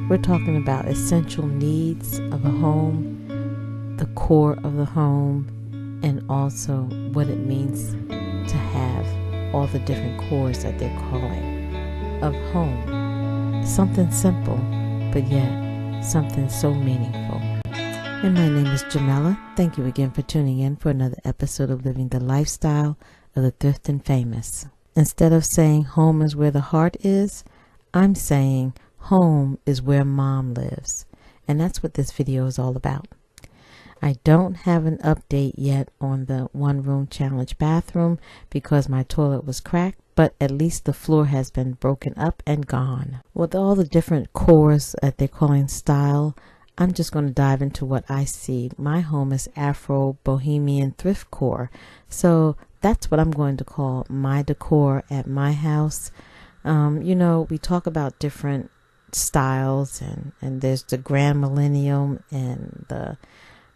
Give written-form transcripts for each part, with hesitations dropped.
We're talking about essential needs of a home, the core of the home, and also what it means to have all the different cores that they're calling of home. Something simple, but yet something so meaningful. And my name is Jamela. Thank you again for tuning in for another episode of Living the Lifestyle of the Thrift and Famous. Instead of saying home is where the heart is, I'm saying home is where mom lives. And that's what this video is all about. I don't have an update yet on the one-room challenge bathroom because my toilet was cracked, but at least the floor has been broken up and gone. With all the different cores that they're calling style, I'm just going to dive into what I see. My home is Afro-Bohemian thrift core. So that's what I'm going to call my decor at my house. We talk about different styles and there's the grand millennium and the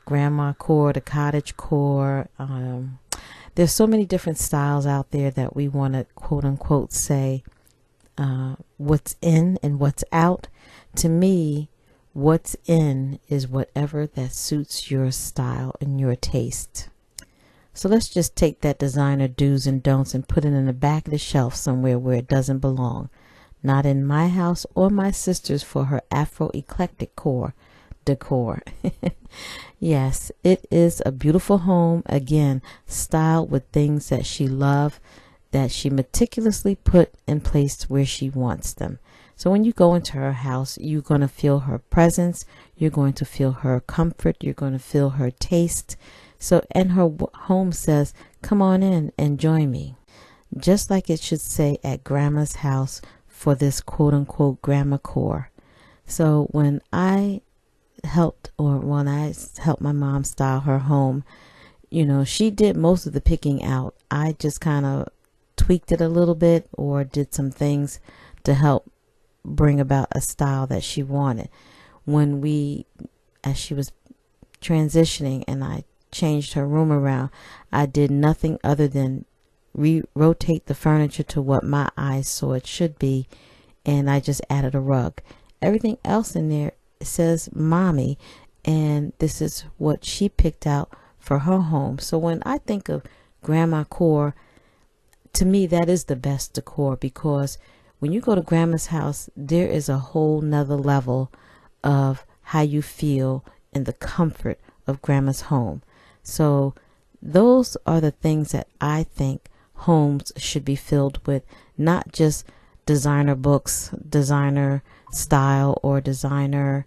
grandma core, the cottage core. There's so many different styles out there that we want to quote unquote say what's in and what's out. To me, what's in is whatever that suits your style and your taste. So let's just take that designer do's and don'ts and put it in the back of the shelf somewhere where it doesn't belong. Not in my house or my sister's for her Afro-eclectic decor. Yes, it is a beautiful home. Again, styled with things that she loves, that she meticulously put in place where she wants them. So when you go into her house, you're going to feel her presence. You're going to feel her comfort. You're going to feel her taste. So, and her home says, come on in and join me. Just like it should say at grandma's house for this quote unquote grandma core. So when I helped my mom style her home, she did most of the picking out. I just kind of tweaked it a little bit or did some things to help bring about a style that she wanted. As she was transitioning and I changed her room around, I did nothing other than rotate the furniture to what my eyes saw it should be, and I just added a rug. Everything else in there says mommy, and this is what she picked out for her home. So when I think of grandma core, to me that is the best decor, because when you go to grandma's house, there is a whole nother level of how you feel in the comfort of grandma's home. So those are the things that I think homes should be filled with, not just designer books, designer style, or designer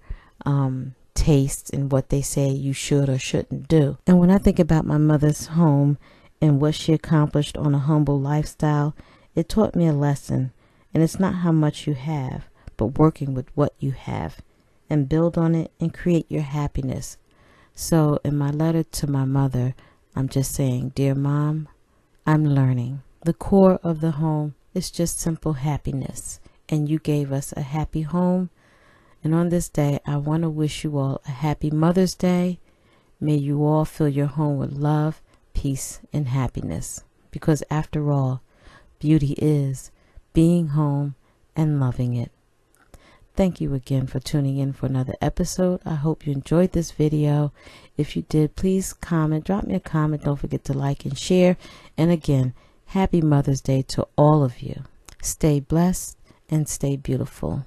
tastes and what they say you should or shouldn't do. And when I think about my mother's home and what she accomplished on a humble lifestyle, it taught me a lesson. And it's not how much you have, but working with what you have and build on it and create your happiness. So in my letter to my mother, I'm just saying, dear mom, I'm learning. The core of the home is just simple happiness. And you gave us a happy home. And on this day, I want to wish you all a happy Mother's Day. May you all fill your home with love, peace, and happiness. Because after all, beauty is being home and loving it. Thank you again for tuning in for another episode. I hope you enjoyed this video. If you did, please comment, drop me a comment. Don't forget to like and share. And again, happy Mother's Day to all of you. Stay blessed and stay beautiful.